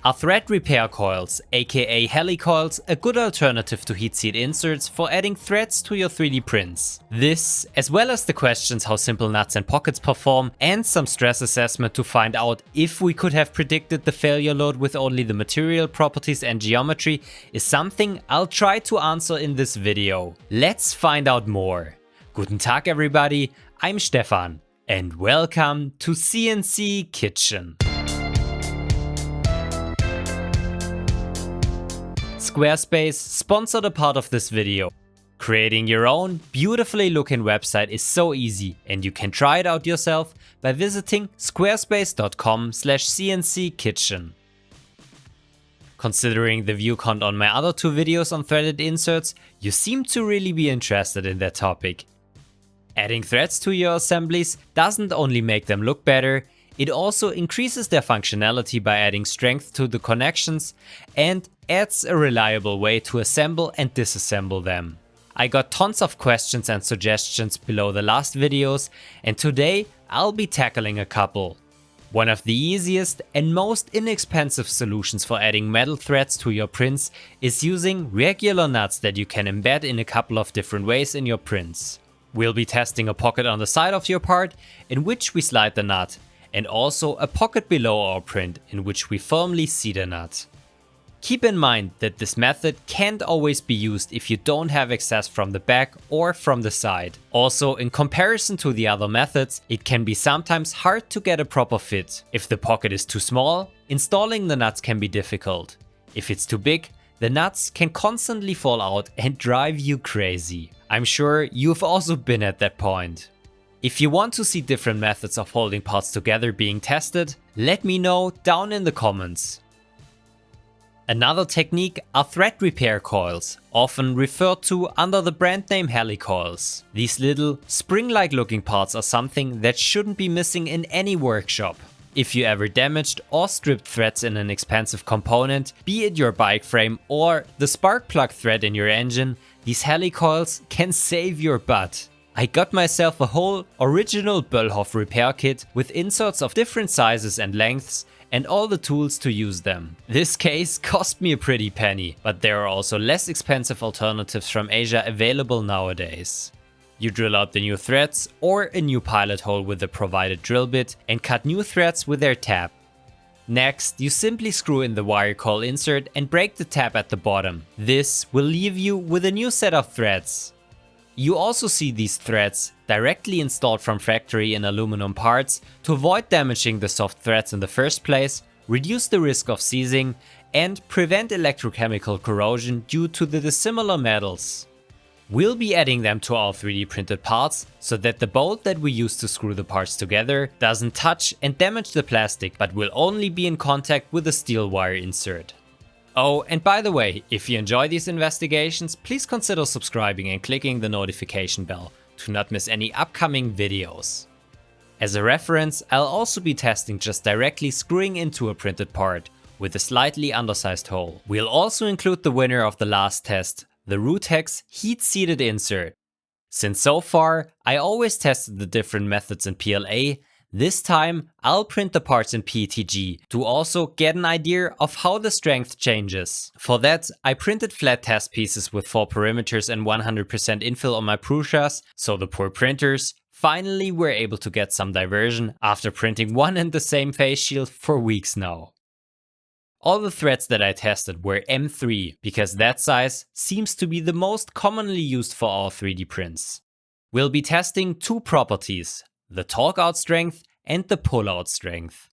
Are thread repair coils, aka helicoils, a good alternative to heat seat inserts for adding threads to your 3D prints? This, as well as the questions how simple nuts and pockets perform, and some stress assessment to find out if we could have predicted the failure load with only the material properties and geometry, is something I'll try to answer in this video. Let's find out more. Guten Tag everybody, I'm Stefan, and welcome to CNC Kitchen. Squarespace sponsored a part of this video. Creating your own beautifully looking website is so easy, and you can try it out yourself by visiting squarespace.com/cnckitchen. Considering the view count on my other two videos on threaded inserts, you seem to really be interested in that topic. Adding threads to your assemblies doesn't only make them look better, it also increases their functionality by adding strength to the connections and adds a reliable way to assemble and disassemble them. I got tons of questions and suggestions below the last videos, and today I'll be tackling a couple. One of the easiest and most inexpensive solutions for adding metal threads to your prints is using regular nuts that you can embed in a couple of different ways in your prints. We'll be testing a pocket on the side of your part in which we slide the nut, and also a pocket below our print in which we firmly seat a nut. Keep in mind that this method can't always be used if you don't have access from the back or from the side. Also, in comparison to the other methods, it can be sometimes hard to get a proper fit. If the pocket is too small, installing the nuts can be difficult. If it's too big, the nuts can constantly fall out and drive you crazy. I'm sure you've also been at that point. If you want to see different methods of holding parts together being tested, let me know down in the comments. Another technique are thread repair coils, often referred to under the brand name HELICOILs. These little spring-like looking parts are something that shouldn't be missing in any workshop. If you ever damaged or stripped threads in an expensive component, be it your bike frame or the spark plug thread in your engine, these helicoils can save your butt. I got myself a whole original Böllhoff repair kit with inserts of different sizes and lengths and all the tools to use them. This case cost me a pretty penny, but there are also less expensive alternatives from Asia available nowadays. You drill out the new threads or a new pilot hole with the provided drill bit and cut new threads with their tab. Next, you simply screw in the wire coil insert and break the tab at the bottom. This will leave you with a new set of threads. You also see these threads directly installed from factory in aluminum parts to avoid damaging the soft threads in the first place, reduce the risk of seizing, and prevent electrochemical corrosion due to the dissimilar metals. We'll be adding them to our 3D printed parts so that the bolt that we use to screw the parts together doesn't touch and damage the plastic, but will only be in contact with the steel wire insert. Oh, and by the way, if you enjoy these investigations, please consider subscribing and clicking the notification bell to not miss any upcoming videos. As a reference, I'll also be testing just directly screwing into a printed part with a slightly undersized hole. We'll also include the winner of the last test, the Rutex heat-seated insert. Since so far, I always tested the different methods in PLA, this time I'll print the parts in PETG to also get an idea of how the strength changes. For that, I printed flat test pieces with 4 perimeters and 100% infill on my Prushas, so the poor printers finally were able to get some diversion after printing one and the same face shield for weeks now. All the threads that I tested were M3 because that size seems to be the most commonly used for our 3D prints. We'll be testing two properties: the torque out strength and the pull out strength.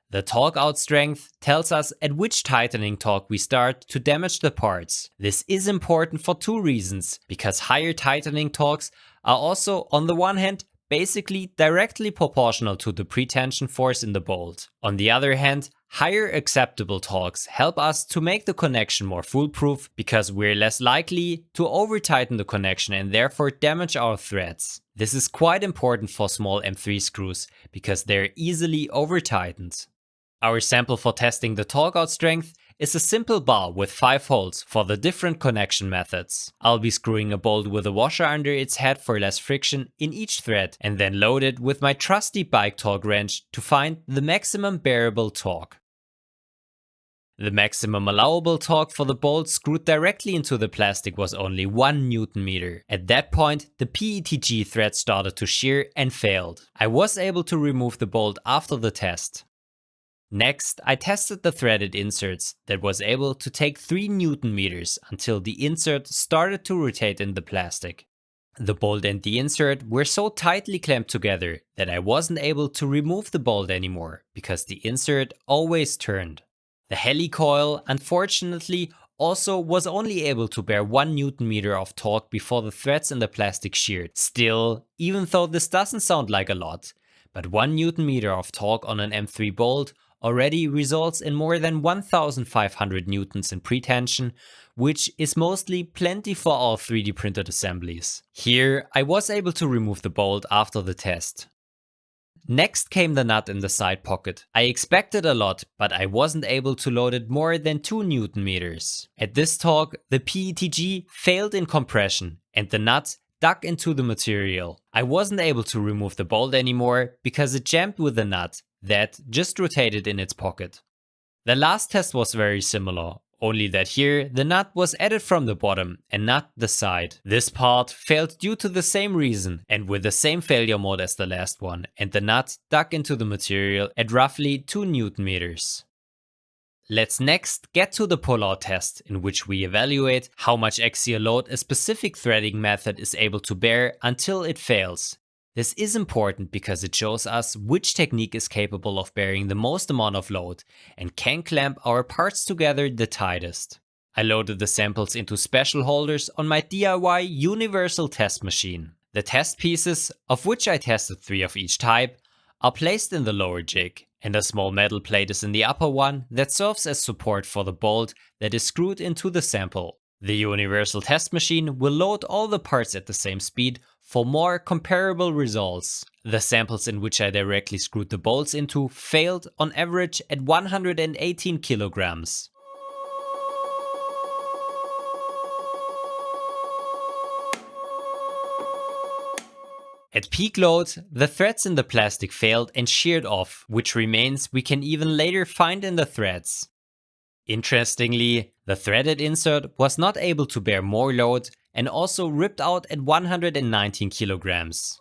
The torque out strength tells us at which tightening torque we start to damage the parts. This is important for two reasons, because higher tightening torques are also, on the one hand, basically directly proportional to the pretension force in the bolt. On the other hand, higher acceptable torques help us to make the connection more foolproof because we're less likely to over-tighten the connection and therefore damage our threads. This is quite important for small M3 screws because they're easily over-tightened. Our sample for testing the torque out strength is a simple bar with 5 holes for the different connection methods. I'll be screwing a bolt with a washer under its head for less friction in each thread and then load it with my trusty bike torque wrench to find the maximum bearable torque. The maximum allowable torque for the bolt screwed directly into the plastic was only 1 Newton meter. At that point, the PETG thread started to shear and failed. I was able to remove the bolt after the test. Next, I tested the threaded inserts that was able to take 3 Newton meters until the insert started to rotate in the plastic. The bolt and the insert were so tightly clamped together that I wasn't able to remove the bolt anymore because the insert always turned. The helicoil, unfortunately, also was only able to bear 1 Newton meter of torque before the threads in the plastic sheared. Still, even though this doesn't sound like a lot, but 1 Newton meter of torque on an M3 bolt already results in more than 1500 newtons in pretension, which is mostly plenty for all 3D printed assemblies. Here, I was able to remove the bolt after the test. Next came the nut in the side pocket. I expected a lot, but I wasn't able to load it more than 2 Newton meters. At this torque, the PETG failed in compression and the nut dug into the material. I wasn't able to remove the bolt anymore because it jammed with the nut that just rotated in its pocket. The last test was very similar, only that here the nut was added from the bottom and not the side. This part failed due to the same reason and with the same failure mode as the last one, and the nut dug into the material at roughly 2 Newton meters. Let's next get to the pull-out test, in which we evaluate how much axial load a specific threading method is able to bear until it fails. This is important because it shows us which technique is capable of bearing the most amount of load and can clamp our parts together the tightest. I loaded the samples into special holders on my DIY universal test machine. The test pieces, of which I tested 3 of each type, are placed in the lower jig, and a small metal plate is in the upper one that serves as support for the bolt that is screwed into the sample. The universal test machine will load all the parts at the same speed for more comparable results. The samples in which I directly screwed the bolts into failed on average at 118 kilograms. At peak load, the threads in the plastic failed and sheared off, which remains we can even later find in the threads. Interestingly, the threaded insert was not able to bear more load and also ripped out at 119 kilograms.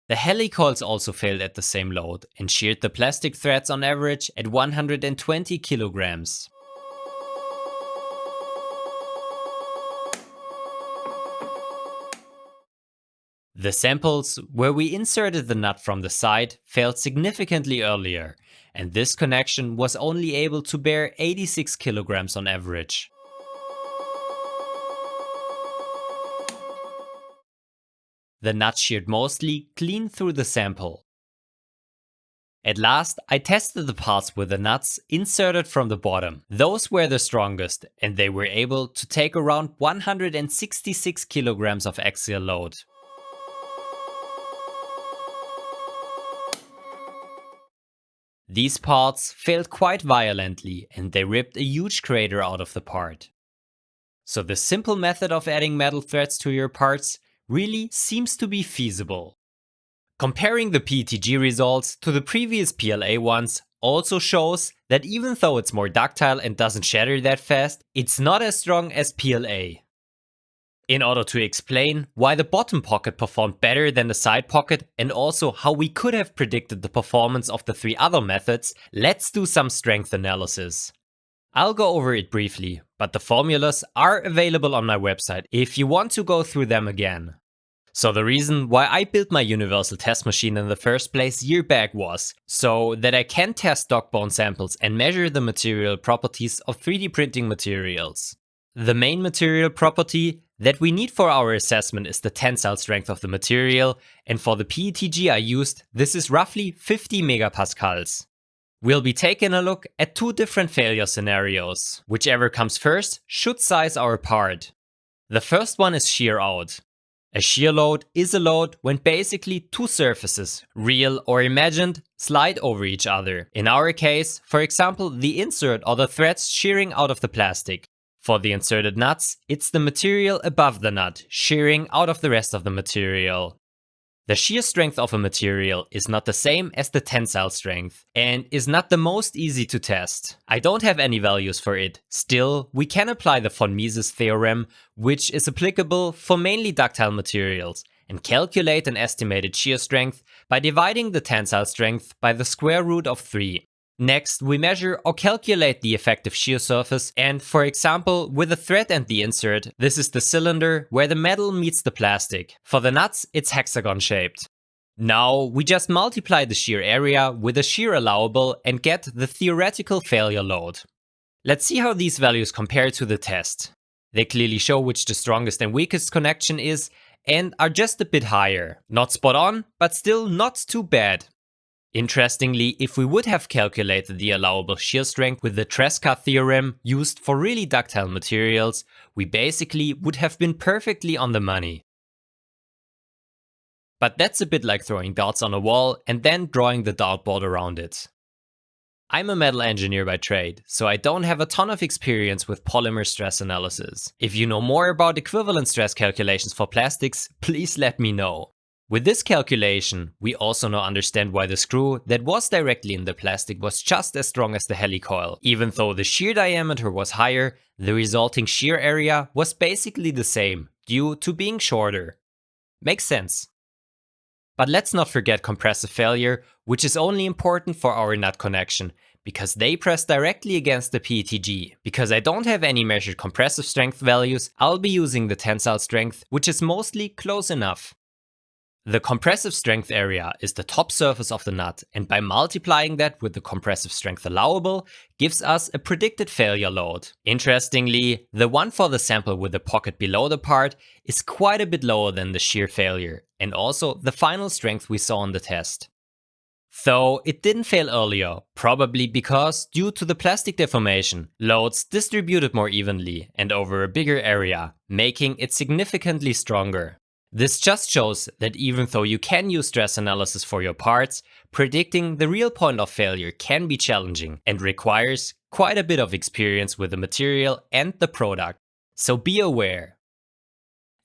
The helicoils also failed at the same load and sheared the plastic threads on average at 120 kilograms. The samples where we inserted the nut from the side failed significantly earlier, and this connection was only able to bear 86 kilograms on average. The nut sheared mostly clean through the sample. At last, I tested the parts with the nuts inserted from the bottom. Those were the strongest, and they were able to take around 166 kilograms of axial load. These parts failed quite violently and they ripped a huge crater out of the part. So the simple method of adding metal threads to your parts really seems to be feasible. Comparing the PETG results to the previous PLA ones also shows that even though it's more ductile and doesn't shatter that fast, it's not as strong as PLA. In order to explain why the bottom pocket performed better than the side pocket and also how we could have predicted the performance of the 3 other methods, let's do some strength analysis. I'll go over it briefly, but the formulas are available on my website if you want to go through them again. So the reason why I built my universal test machine in the first place year back was so that I can test dog bone samples and measure the material properties of 3D printing materials. The main material property that we need for our assessment is the tensile strength of the material, and for the PETG I used, this is roughly 50 megapascals. We'll be taking a look at 2 different failure scenarios. Whichever comes first should size our part. The first one is shear out. A shear load is a load when basically 2 surfaces, real or imagined, slide over each other. In our case, for example, the insert or the threads shearing out of the plastic. For the inserted nuts, it's the material above the nut shearing out of the rest of the material. The shear strength of a material is not the same as the tensile strength and is not the most easy to test. I don't have any values for it. Still, we can apply the von Mises theorem, which is applicable for mainly ductile materials, and calculate an estimated shear strength by dividing the tensile strength by the square root of 3. Next, we measure or calculate the effective shear surface, and for example, with the thread and the insert, this is the cylinder where the metal meets the plastic. For the nuts, it's hexagon shaped. Now, we just multiply the shear area with the shear allowable and get the theoretical failure load. Let's see how these values compare to the test. They clearly show which the strongest and weakest connection is, and are just a bit higher. Not spot on, but still not too bad. Interestingly, if we would have calculated the allowable shear strength with the Tresca theorem used for really ductile materials, we basically would have been perfectly on the money. But that's a bit like throwing darts on a wall and then drawing the dartboard around it. I'm a metal engineer by trade, so I don't have a ton of experience with polymer stress analysis. If you know more about equivalent stress calculations for plastics, please let me know. With this calculation, we also now understand why the screw that was directly in the plastic was just as strong as the helicoil. Even though the shear diameter was higher, the resulting shear area was basically the same, due to being shorter. Makes sense. But let's not forget compressive failure, which is only important for our nut connection, because they press directly against the PETG. Because I don't have any measured compressive strength values, I'll be using the tensile strength, which is mostly close enough. The compressive strength area is the top surface of the nut, and by multiplying that with the compressive strength allowable, gives us a predicted failure load. Interestingly, the one for the sample with the pocket below the part is quite a bit lower than the shear failure, and also the final strength we saw on the test. Though it didn't fail earlier, probably because, due to the plastic deformation, loads distributed more evenly and over a bigger area, making it significantly stronger. This just shows that even though you can use stress analysis for your parts, predicting the real point of failure can be challenging and requires quite a bit of experience with the material and the product, so be aware.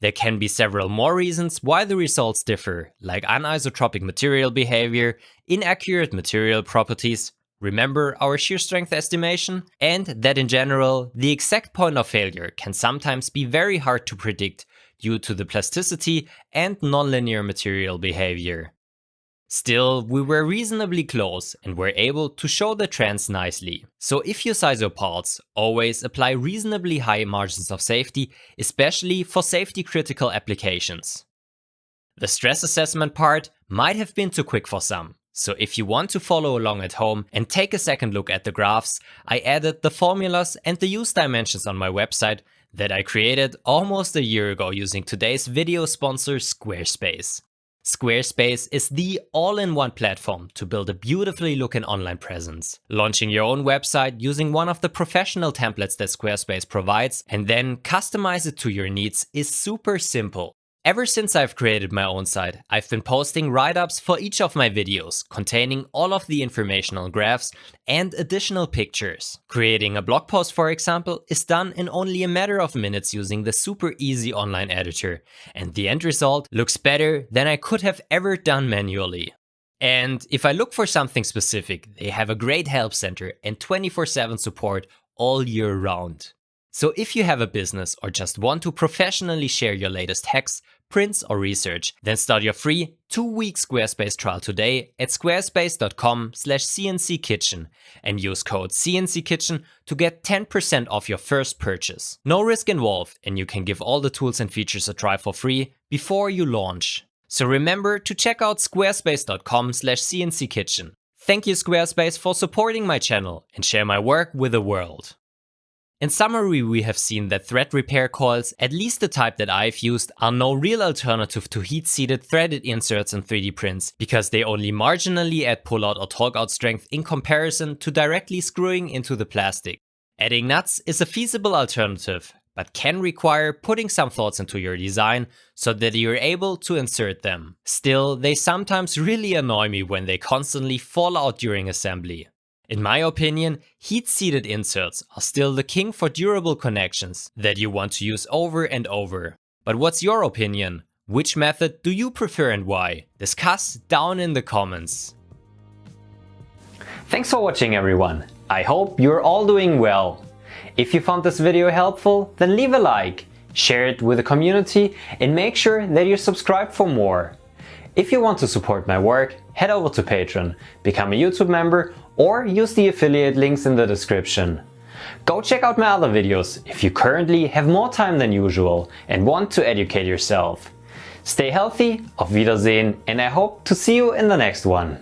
There can be several more reasons why the results differ, like anisotropic material behavior, inaccurate material properties, remember our shear strength estimation, and that in general, the exact point of failure can sometimes be very hard to predict due to the plasticity and nonlinear material behavior. Still, we were reasonably close and were able to show the trends nicely. So if you size your parts, always apply reasonably high margins of safety, especially for safety critical applications. The stress assessment part might have been too quick for some. So if you want to follow along at home and take a second look at the graphs, I added the formulas and the use dimensions on my website that I created almost a year ago using today's video sponsor Squarespace. Squarespace is the all-in-one platform to build a beautifully looking online presence. Launching your own website using one of the professional templates that Squarespace provides and then customize it to your needs is super simple. Ever since I've created my own site, I've been posting write-ups for each of my videos, containing all of the informational graphs and additional pictures. Creating a blog post, for example, is done in only a matter of minutes using the super easy online editor, and the end result looks better than I could have ever done manually. And if I look for something specific, they have a great help center and 24/7 support all year round. So if you have a business or just want to professionally share your latest hacks, prints or research, then start your free 2-week Squarespace trial today at squarespace.com/cnckitchen and use code CNCKitchen to get 10% off your first purchase. No risk involved, and you can give all the tools and features a try for free before you launch. So remember to check out squarespace.com/cnckitchen. Thank you Squarespace for supporting my channel and share my work with the world. In summary, we have seen that thread repair coils, at least the type that I've used, are no real alternative to heat-seated threaded inserts in 3D prints, because they only marginally add pull-out or torque-out strength in comparison to directly screwing into the plastic. Adding nuts is a feasible alternative, but can require putting some thoughts into your design so that you're able to insert them. Still, they sometimes really annoy me when they constantly fall out during assembly. In my opinion, heat-seated inserts are still the king for durable connections that you want to use over and over. But what's your opinion? Which method do you prefer and why? Discuss down in the comments. Thanks for watching everyone. I hope you're all doing well. If you found this video helpful, then leave a like, share it with the community and make sure that you're subscribed for more. If you want to support my work, head over to Patreon, become a YouTube member or use the affiliate links in the description. Go check out my other videos if you currently have more time than usual and want to educate yourself. Stay healthy, auf Wiedersehen, and I hope to see you in the next one.